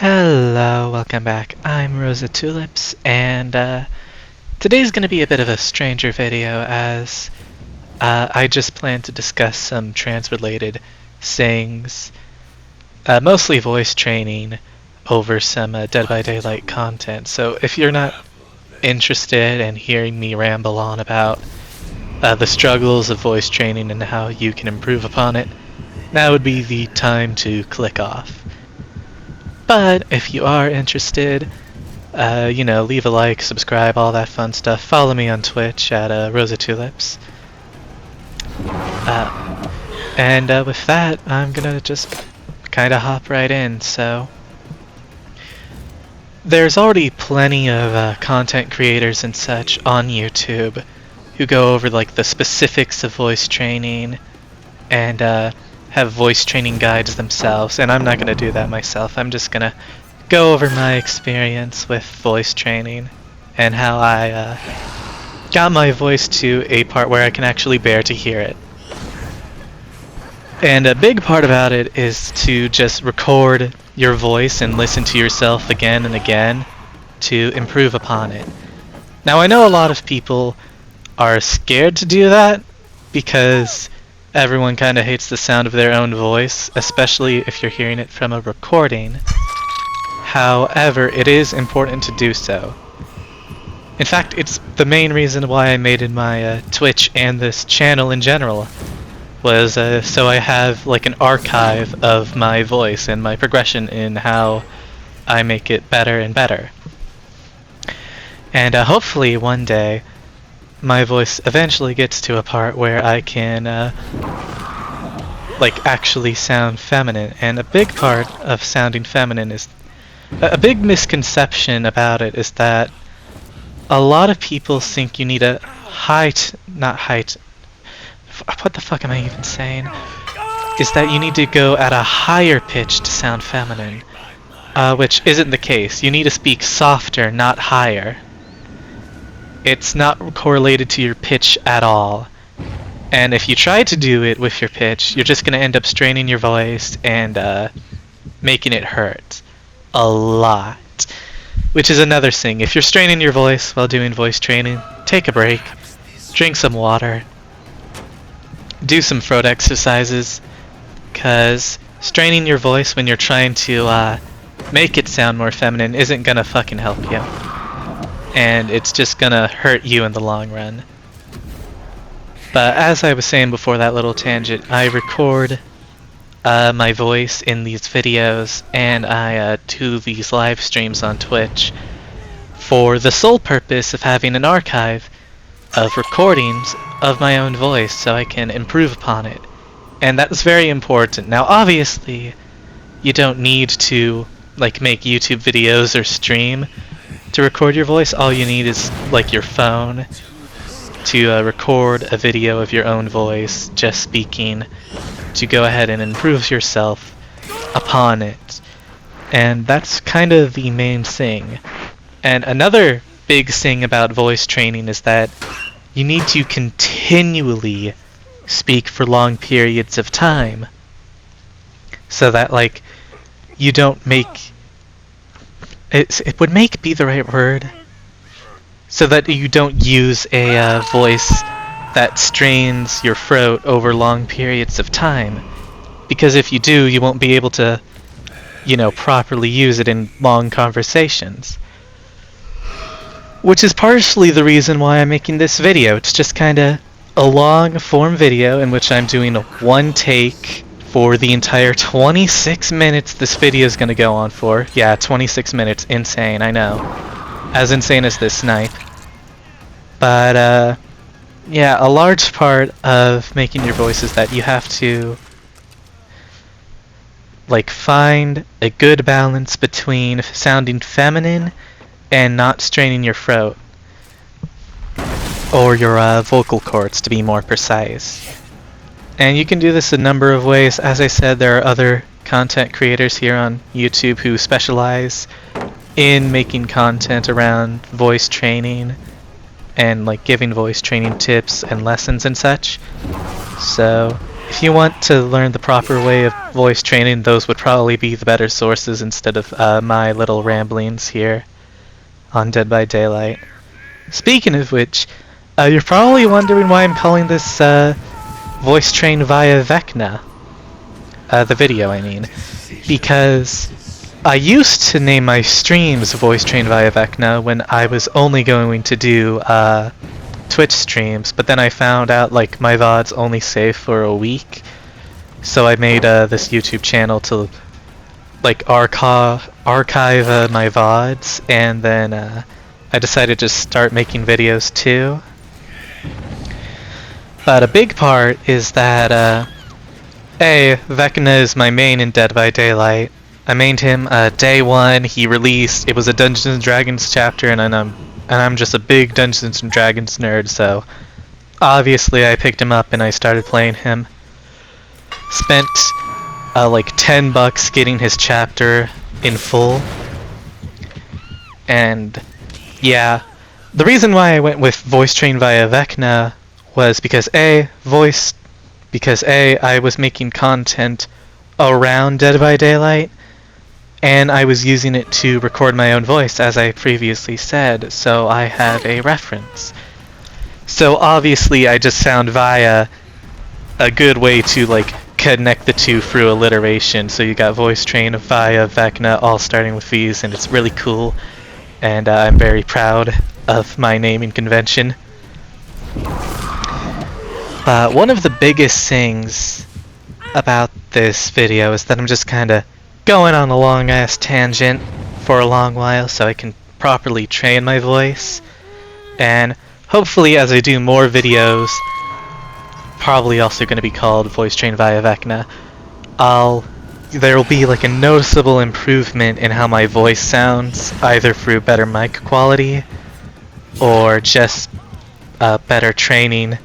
Hello, welcome back. I'm Rosa Tulips, and today's going to be a bit of a stranger video as I just plan to discuss some trans-related things, mostly voice training over some Dead by Daylight content. So if you're not interested in hearing me ramble on about the struggles of voice training and how you can improve upon it, now would be the time to click off. But if you are interested, leave a like, subscribe, all that fun stuff. Follow me on Twitch at Rosa Tulips. With that, I'm gonna just kind of hop right in. So there's already plenty of content creators and such on YouTube who go over like the specifics of voice training and have voice training guides themselves, and I'm not going to do that myself. I'm just going to go over my experience with voice training and how I got my voice to a part where I can actually bear to hear it. And a big part about it is to just record your voice and listen to yourself again and again to improve upon it. Now I know a lot of people are scared to do that because everyone kind of hates the sound of their own voice, especially if you're hearing it from a recording. However, it is important to do so. In fact, it's the main reason why I made my Twitch and this channel in general, was so I have like an archive of my voice and my progression in how I make it better and better. And hopefully one day my voice eventually gets to a part where I can actually sound feminine. And a big part of sounding feminine is a big misconception about it is that a lot of people think you need a what the fuck am I even saying? Is that you need to go at a higher pitch to sound feminine, which isn't the case. You need to speak softer, not higher. It's not correlated to your pitch at all. And if you try to do it with your pitch, you're just going to end up straining your voice and making it hurt a lot. Which is another thing. If you're straining your voice while doing voice training, take a break, drink some water, do some throat exercises, because straining your voice when you're trying to make it sound more feminine isn't going to fucking help you. And it's just gonna hurt you in the long run. But as I was saying before that little tangent, I record my voice in these videos and I do these live streams on Twitch for the sole purpose of having an archive of recordings of my own voice so I can improve upon it. And that's very important. Now obviously you don't need to make YouTube videos or stream to record your voice. All you need is your phone to record a video of your own voice just speaking, to go ahead and improve yourself upon it. And that's kind of the main thing. And another big thing about voice training is that you need to continually speak for long periods of time so that you don't make it would make be the right word, so that you don't use a voice that strains your throat over long periods of time. Because if you do, you won't be able to, properly use it in long conversations. Which is partially the reason why I'm making this video. It's just kinda a long form video in which I'm doing a one take for the entire 26 minutes this video is going to go on for. Yeah, 26 minutes. Insane, I know. As insane as this snipe. But, yeah, a large part of making your voice is that you have to, find a good balance between sounding feminine and not straining your throat. Or your vocal cords, to be more precise. And you can do this a number of ways. As I said, there are other content creators here on YouTube who specialize in making content around voice training and giving voice training tips and lessons and such. So if you want to learn the proper way of voice training, those would probably be the better sources instead of my little ramblings here on Dead by Daylight. Speaking of which, you're probably wondering why I'm calling this Voicetrain Via Vecna. The video, I mean. Because I used to name my streams Voicetrain Via Vecna when I was only going to do Twitch streams, but then I found out like my VODs only save for a week, so I made this YouTube channel to like archive my VODs, and then I decided to start making videos too. But a big part is that Vecna is my main in Dead by Daylight. I mained him day one. He released. It was a Dungeons and Dragons chapter, and I'm just a big Dungeons and Dragons nerd, so obviously I picked him up and I started playing him. Spent like $10 getting his chapter in full. And yeah, the reason why I went with Voicetrain Via Vecna was because I was making content around Dead by Daylight, and I was using it to record my own voice, as I previously said, so I have a reference. So obviously I just found Via a good way to like connect the two through alliteration, so you got Voicetrain Via Vecna all starting with V's, and it's really cool, and I'm very proud of my naming convention. One of the biggest things about this video is that I'm just kinda going on a long ass tangent for a long while so I can properly train my voice, and hopefully as I do more videos, probably also going to be called Voicetrain Via Vecna, there will be like a noticeable improvement in how my voice sounds, either through better mic quality or just better training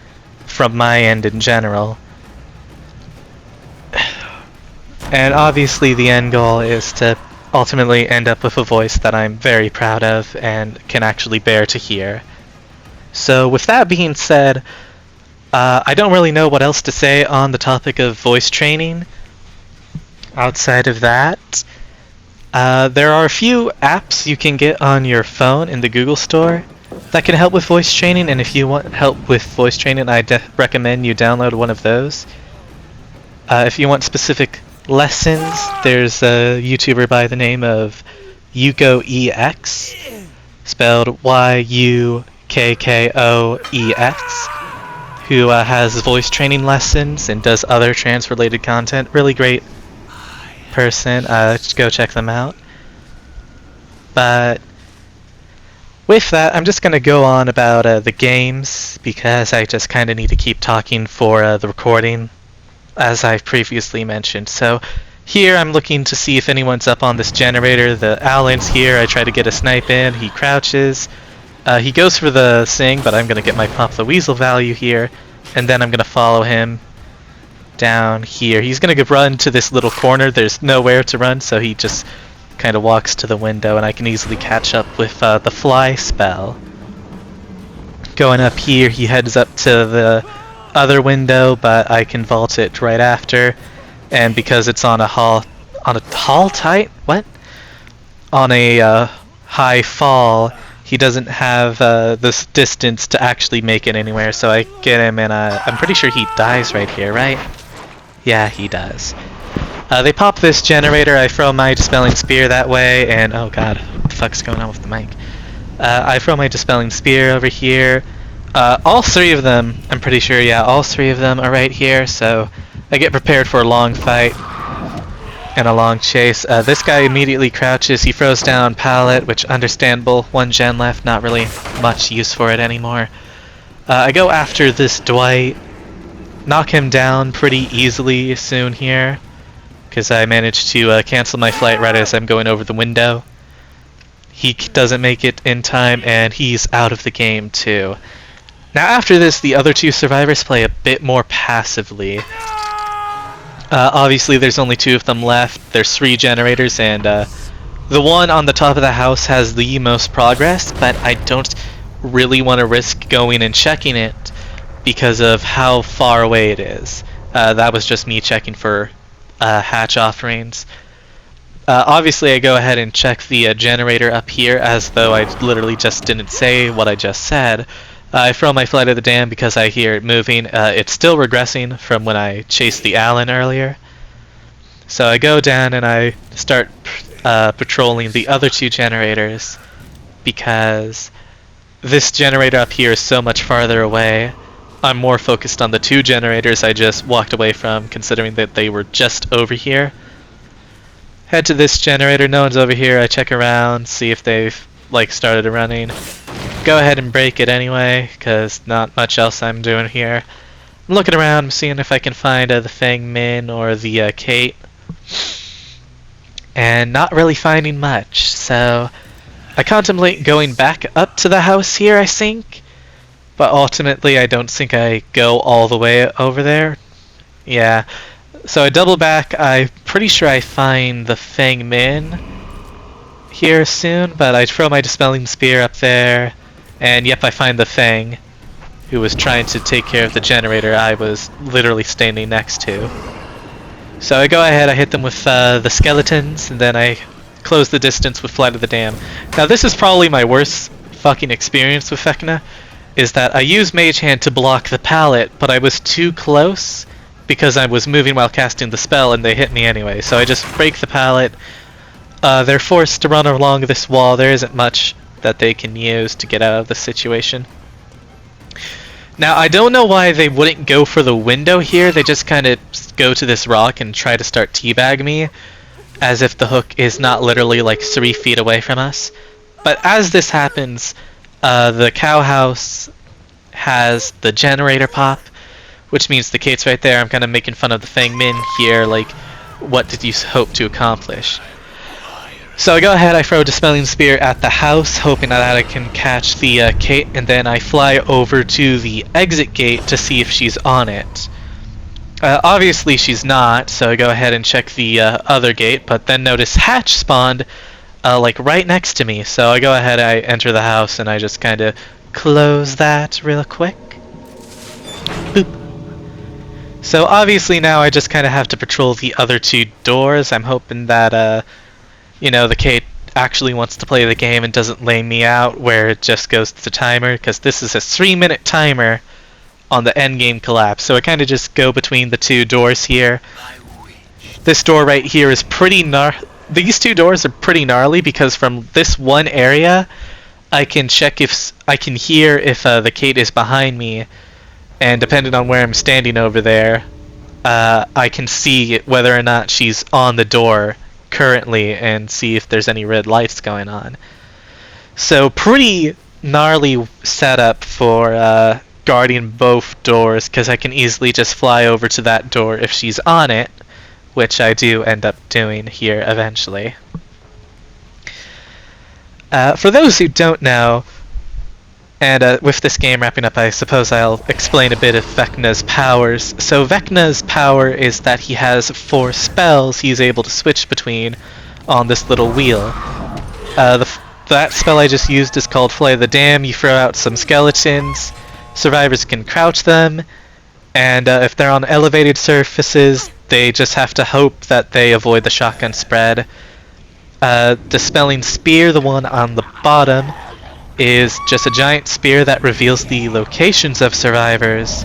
from my end in general. And obviously the end goal is to ultimately end up with a voice that I'm very proud of and can actually bear to hear. So with that being said, I don't really know what else to say on the topic of voice training. Outside of that, there are a few apps you can get on your phone in the Google Store that can help with voice training, and if you want help with voice training, I recommend you download one of those. If you want specific lessons, there's a YouTuber by the name of YukoEX, spelled YUKKOEX, who has voice training lessons and does other trans-related content. Really great person. Go check them out. But with that, I'm just going to go on about the games, because I just kind of need to keep talking for the recording, as I've previously mentioned. So here I'm looking to see if anyone's up on this generator. The Alan's here. I try to get a snipe in. He crouches. He goes for the sing, but I'm going to get my Pop the Weasel value here, and then I'm going to follow him down here. He's going to run to this little corner. There's nowhere to run, so he just kind of walks to the window, and I can easily catch up with the fly spell. Going up here, he heads up to the other window, but I can vault it right after, and because it's on a high fall, he doesn't have this distance to actually make it anywhere, so I get him, and I'm pretty sure he dies right here, right? Yeah, he does. They pop this generator, I throw my Dispelling Spear that way, and oh god, what the fuck's going on with the mic? I throw my Dispelling Spear over here. All three of them, I'm pretty sure, yeah, all three of them are right here, so I get prepared for a long fight and a long chase. This guy immediately crouches, he throws down Pallet, which understandable, 1 gen left, not really much use for it anymore. I go after this Dwight, knock him down pretty easily soon here, because I managed to cancel my flight right as I'm going over the window. He doesn't make it in time, and he's out of the game too. Now after this, the other 2 survivors play a bit more passively. Obviously there's only 2 of them left. There's 3 generators, and the one on the top of the house has the most progress, but I don't really want to risk going and checking it because of how far away it is. That was just me checking for hatch offerings. Obviously, I go ahead and check the generator up here, as though I literally just didn't say what I just said. I throw my Flight of the Dam because I hear it moving. It's still regressing from when I chased the Allen earlier. So I go down and I start patrolling the other two generators, because this generator up here is so much farther away. I'm more focused on the two generators I just walked away from, considering that they were just over here. Head to this generator, no one's over here. I check around, see if they've started running. Go ahead and break it anyway, because not much else I'm doing here. I'm looking around, seeing if I can find the Fang Min or the Kate, and not really finding much. So I contemplate going back up to the house here, I think, but ultimately I don't think I go all the way over there. Yeah, so I double back. I'm pretty sure I find the Fang Min here soon, but I throw my Dispelling Spear up there, and yep, I find the Fang, who was trying to take care of the generator I was literally standing next to. So I go ahead, I hit them with the skeletons, and then I close the distance with Flight of the Dam. Now this is probably my worst fucking experience with Vecna, is that I use Mage Hand to block the pallet, but I was too close because I was moving while casting the spell and they hit me anyway. So I just break the pallet. They're forced to run along this wall. There isn't much that they can use to get out of the situation. Now, I don't know why they wouldn't go for the window here. They just kind of go to this rock and try to start teabag me, as if the hook is not literally like 3 feet away from us. But as this happens, the cow house has the generator pop, which means the Kate's right there. I'm kind of making fun of the Fang Min here, like, what did you hope to accomplish? So I go ahead, I throw a Dispelling Spear at the house, hoping that I can catch the Kate, and then I fly over to the exit gate to see if she's on it. Obviously she's not, so I go ahead and check the other gate, but then notice hatch spawned like right next to me. So I go ahead, I enter the house, and I just kind of close that real quick. Boop. So obviously now I just kind of have to patrol the other two doors. I'm hoping that you know, the Kate actually wants to play the game and doesn't lay me out where it just goes to the timer, because this is a 3-minute timer on the endgame collapse. So I kind of just go between the two doors here. This door right here is pretty these two doors are pretty gnarly, because from this one area I can check if I can hear if the Kate is behind me, and depending on where I'm standing over there, I can see whether or not she's on the door currently and see if there's any red lights going on. So pretty gnarly setup for guarding both doors, because I can easily just fly over to that door if she's on it, which I do end up doing here eventually. For those who don't know, and with this game wrapping up, I suppose I'll explain a bit of Vecna's powers. So Vecna's power is that he has 4 spells he's able to switch between on this little wheel. That spell I just used is called Flight of the Dam. You throw out some skeletons, survivors can crouch them, and if they're on elevated surfaces, they just have to hope that they avoid the shotgun spread. Dispelling Spear, the one on the bottom, is just a giant spear that reveals the locations of survivors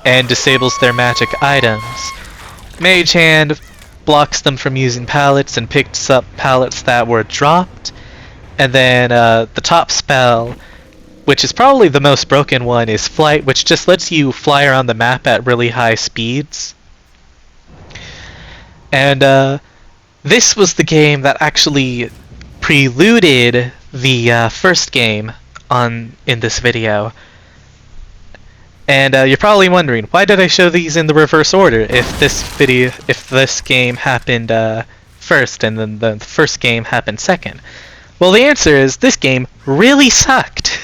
and disables their magic items. Mage Hand blocks them from using pallets and picks up pallets that were dropped. And then the top spell, which is probably the most broken one, is Flight, which just lets you fly around the map at really high speeds. And this was the game that actually preluded the first game in this video. And you're probably wondering, why did I show these in the reverse order if this game happened first and then the first game happened second? Well, the answer is this game really sucked.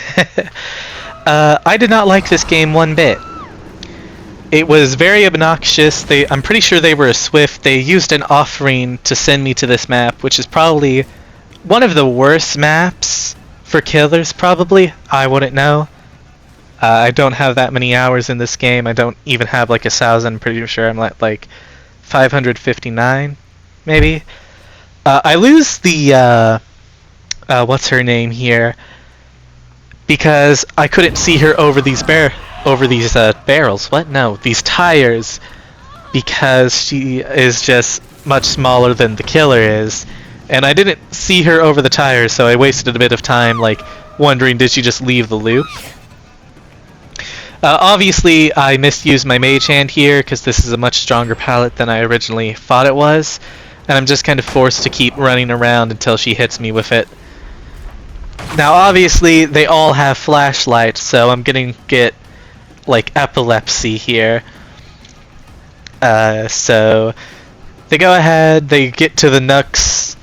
I did not like this game one bit. It was very obnoxious. I'm pretty sure they were a Swift. They used an offering to send me to this map, which is probably one of the worst maps for killers, probably. I wouldn't know. I don't have that many hours in this game. I don't even have like 1,000. I'm pretty sure I'm at like 559, maybe. I lose the what's her name here, because I couldn't see her over these barrels. What? No, these tires, because she is just much smaller than the killer is, and I didn't see her over the tires, so I wasted a bit of time like wondering, did she just leave the loop? Obviously, I misused my mage hand here because this is a much stronger palette than I originally thought it was, and I'm just kind of forced to keep running around until she hits me with it. Now, obviously, they all have flashlights, so I'm gonna get like epilepsy here. So they go ahead, they get to the Nux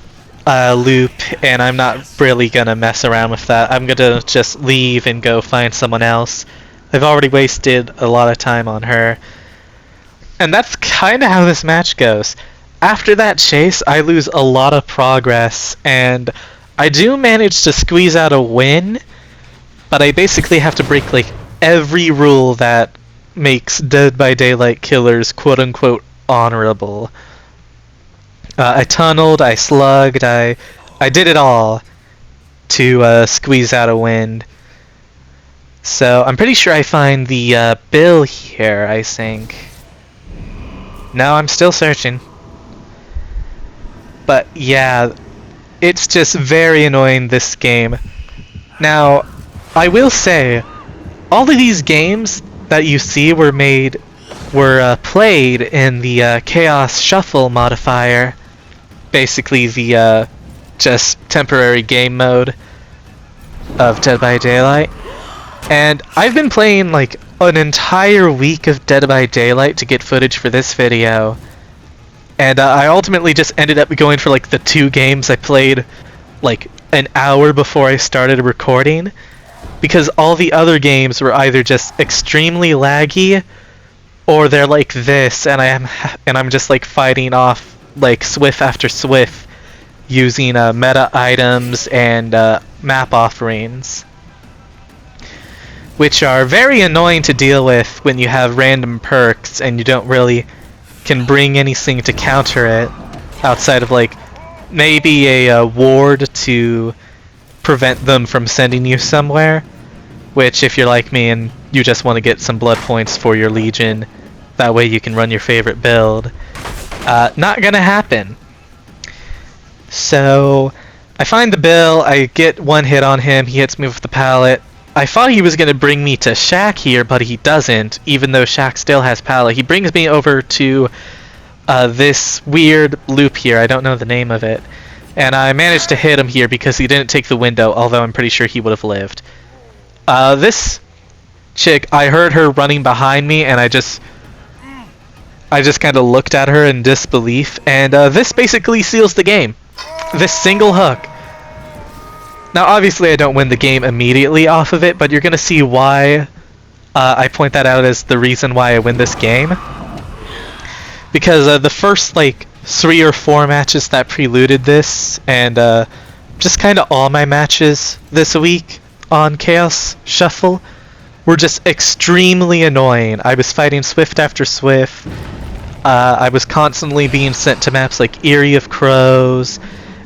loop, and I'm not really gonna mess around with that. I'm gonna just leave and go find someone else. I've already wasted a lot of time on her. And that's kind of how this match goes. After that chase, I lose a lot of progress, and I do manage to squeeze out a win, but I basically have to break like every rule that makes Dead by Daylight killers quote-unquote honorable. I tunneled, I slugged, I did it all to squeeze out a win. So I'm pretty sure I find the bill here, I think. No, I'm still searching. But yeah, it's just very annoying, this game. Now, I will say, all of these games that you see were played in the Chaos Shuffle modifier. Basically the just temporary game mode of Dead by Daylight. And I've been playing like an entire week of Dead by Daylight to get footage for this video. And I ultimately just ended up going for like the 2 games I played like an hour before I started recording, because all the other games were either just extremely laggy or they're like this, and I'm just like fighting off like swift after swift using meta items and map offerings, which are very annoying to deal with when you have random perks and you don't really can bring anything to counter it outside of like maybe a ward to prevent them from sending you somewhere, which if you're like me and you just want to get some blood points for your legion, that way you can run your favorite build, not gonna happen. So I find the bill, I get one hit on him, he hits me with the pallet. I thought he was going to bring me to Shaq here, but he doesn't, even though Shaq still has pallet. He brings me over to this weird loop here, I don't know the name of it. And I managed to hit him here because he didn't take the window, although I'm pretty sure he would have lived. This chick, I heard her running behind me, and I just kind of looked at her in disbelief, and this basically seals the game. This single hook. Now, obviously, I don't win the game immediately off of it, but you're going to see why I point that out as the reason why I win this game. Because the first, like, 3 or 4 matches that preluded this, and just kind of all my matches this week on Chaos Shuffle, were just extremely annoying. I was fighting swift after swift. I was constantly being sent to maps like Eyrie of Crows,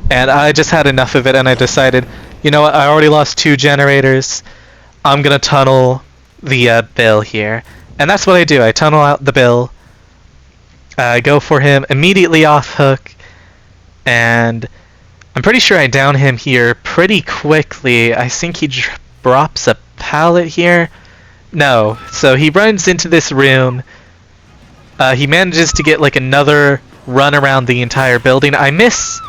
and I just had enough of it, and I decided, you know what, I already lost 2 generators. I'm gonna tunnel the bill here. And that's what I do. I tunnel out the bill. I go for him immediately off hook. And I'm pretty sure I down him here pretty quickly. I think he drops a pallet here. No. So he runs into this room. He manages to get like another run around the entire building. I miss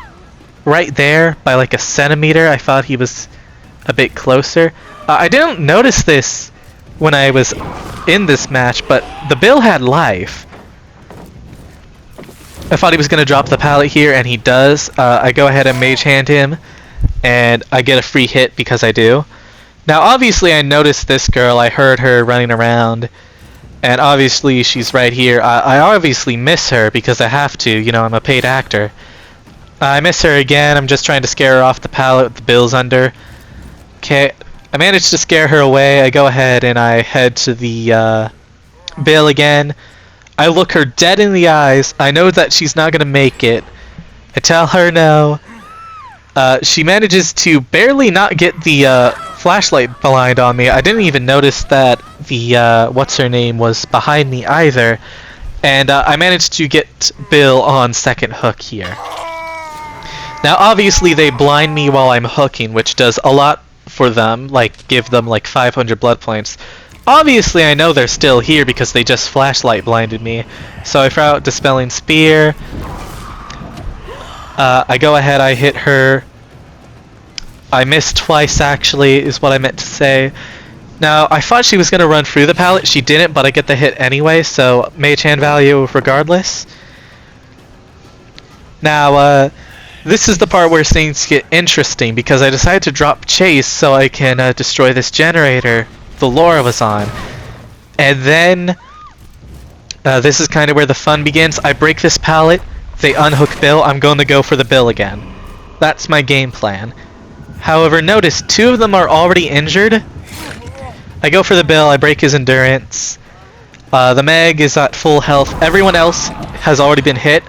right there by like a centimeter. I thought he was a bit closer. I didn't notice this when I was in this match, but the bill had life. I thought he was going to drop the pallet here, and he does. I go ahead and mage hand him, and I get a free hit because I do. Now obviously I noticed this girl. I heard her running around, and obviously she's right here. I obviously miss her because I have to, you know, I'm a paid actor. I miss her again. I'm just trying to scare her off the pallet with the bills under. Okay, I managed to scare her away. I go ahead and I head to the bill again. I look her dead in the eyes. I know that she's not gonna make it. I tell her no. She manages to barely not get the flashlight blind on me. I didn't even notice that the what's-her-name was behind me either. And I managed to get Bill on second hook here. Now obviously they blind me while I'm hooking, which does a lot for them, like give them like 500 blood points. Obviously I know they're still here because they just flashlight blinded me. So I throw out Dispelling Spear. I go ahead, I hit her. I missed twice actually, is what I meant to say. Now, I thought she was going to run through the pallet. She didn't, but I get the hit anyway, so mage hand value regardless. Now, this is the part where things get interesting, because I decided to drop chase so I can destroy this generator the Laura was on. And then, this is kind of where the fun begins. I break this pallet, they unhook Bill, I'm going to go for the Bill again. That's my game plan. However, notice, two of them are already injured. I go for the Bill, I break his endurance. The Meg is at full health. Everyone else has already been hit.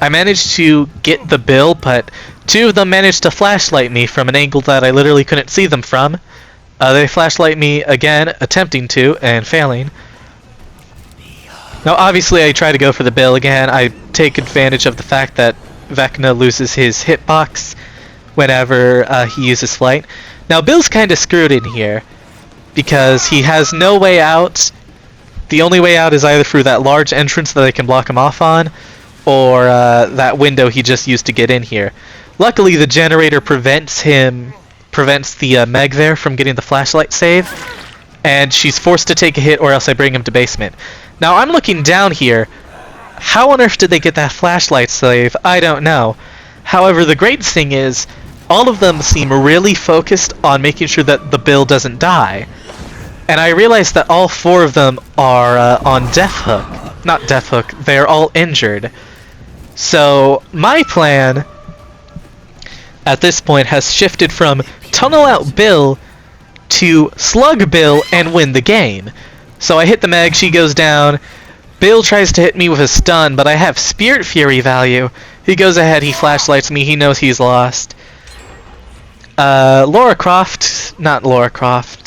I managed to get the Bill, but two of them managed to flashlight me from an angle that I literally couldn't see them from. They flashlight me again, attempting to, and failing. Now obviously I try to go for the Bill again. I take advantage of the fact that Vecna loses his hitbox whenever he uses flight. Now Bill's kind of screwed in here, because he has no way out. The only way out is either through that large entrance that I can block him off on, or that window he just used to get in here. Luckily, the generator prevents the Meg there from getting the flashlight save, and she's forced to take a hit or else I bring him to basement. Now, I'm looking down here. How on earth did they get that flashlight save? I don't know. However, the great thing is, all of them seem really focused on making sure that the Bill doesn't die. And I realized that all four of them are on Death Hook. Not Death Hook, they're all injured. So, my plan at this point has shifted from tunnel out Bill to slug Bill and win the game. So I hit the Meg, she goes down. Bill tries to hit me with a stun, but I have Spirit Fury value. He goes ahead, he flashlights me, he knows he's lost. Lara Croft,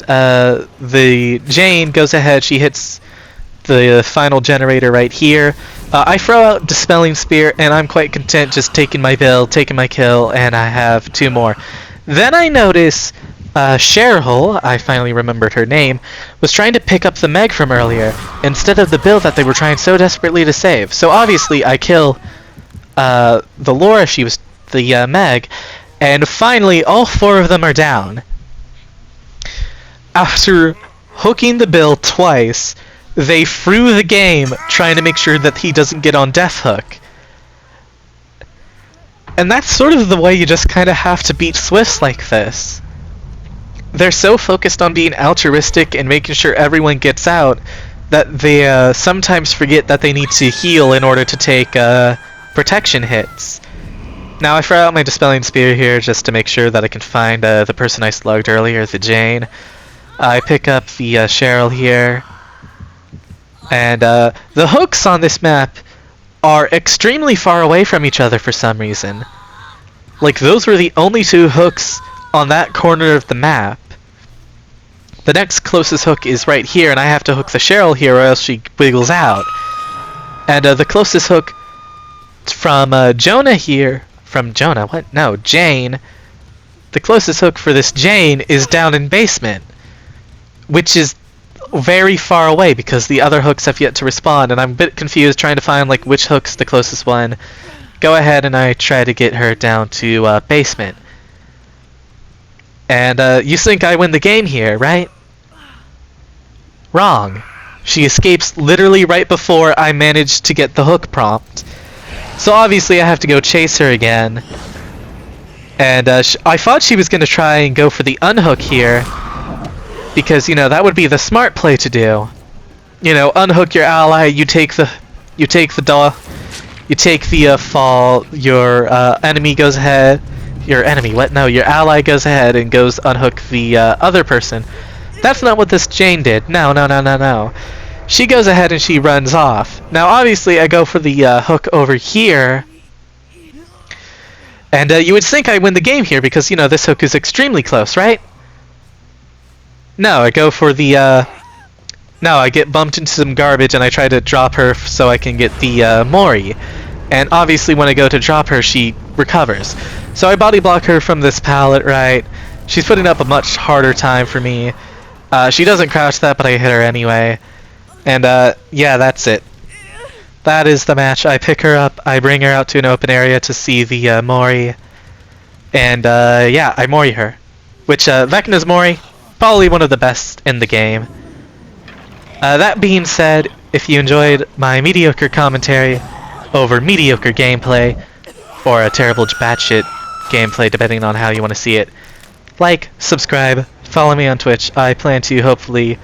the Jane goes ahead, she hits the final generator right here. I throw out Dispelling Spear, and I'm quite content just taking my Bill, taking my kill, and I have two more. Then I notice Cheryl, I finally remembered her name, was trying to pick up the Meg from earlier, instead of the Bill that they were trying so desperately to save. So obviously I kill the Laura, she was the Meg, and finally all four of them are down. After hooking the Bill twice, they threw the game trying to make sure that he doesn't get on Death Hook. And that's sort of the way you just kind of have to beat Swifts like this. They're so focused on being altruistic and making sure everyone gets out that they sometimes forget that they need to heal in order to take protection hits. Now I throw out my Dispelling Spear here just to make sure that I can find the person I slugged earlier, the Jane. I pick up the Cheryl here. And the hooks on this map are extremely far away from each other for some reason. Like, those were the only two hooks on that corner of the map. The next closest hook is right here, and I have to hook the Cheryl here or else she wiggles out. And the closest hook from Jonah here... From Jonah? What? No, Jane. The closest hook for this Jane is down in basement, which is very far away because the other hooks have yet to respawn, and I'm a bit confused trying to find like which hook's the closest one. Go ahead and I try to get her down to basement. And you think I win the game here, right? Wrong. She escapes literally right before I manage to get the hook prompt. So obviously I have to go chase her again. And I thought she was going to try and go for the unhook here, because, you know, that would be the smart play to do. You know, unhook your ally, you take the fall, your enemy goes ahead, your enemy. What? No, your ally goes ahead and goes unhook the other person. That's not what this Jane did. No, no, no, no, no. She goes ahead and she runs off. Now, obviously, I go for the hook over here. And you would think I win the game here because, you know, this hook is extremely close, right? No, I go for the... No, I get bumped into some garbage and I try to drop her so I can get the Mori. And obviously when I go to drop her, she recovers. So I body block her from this pallet, right? She's putting up a much harder time for me. She doesn't crouch that, but I hit her anyway. And yeah, that's it. That is the match. I pick her up, I bring her out to an open area to see the Mori. And yeah, I Mori her. Which, Vecna's Mori, probably one of the best in the game. That being said, if you enjoyed my mediocre commentary over mediocre gameplay, or a terrible batshit gameplay depending on how you want to see it, like, subscribe, follow me on Twitch. I plan to hopefully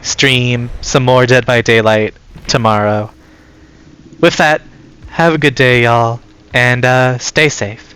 stream some more Dead by Daylight tomorrow. With that, have a good day, y'all, and stay safe.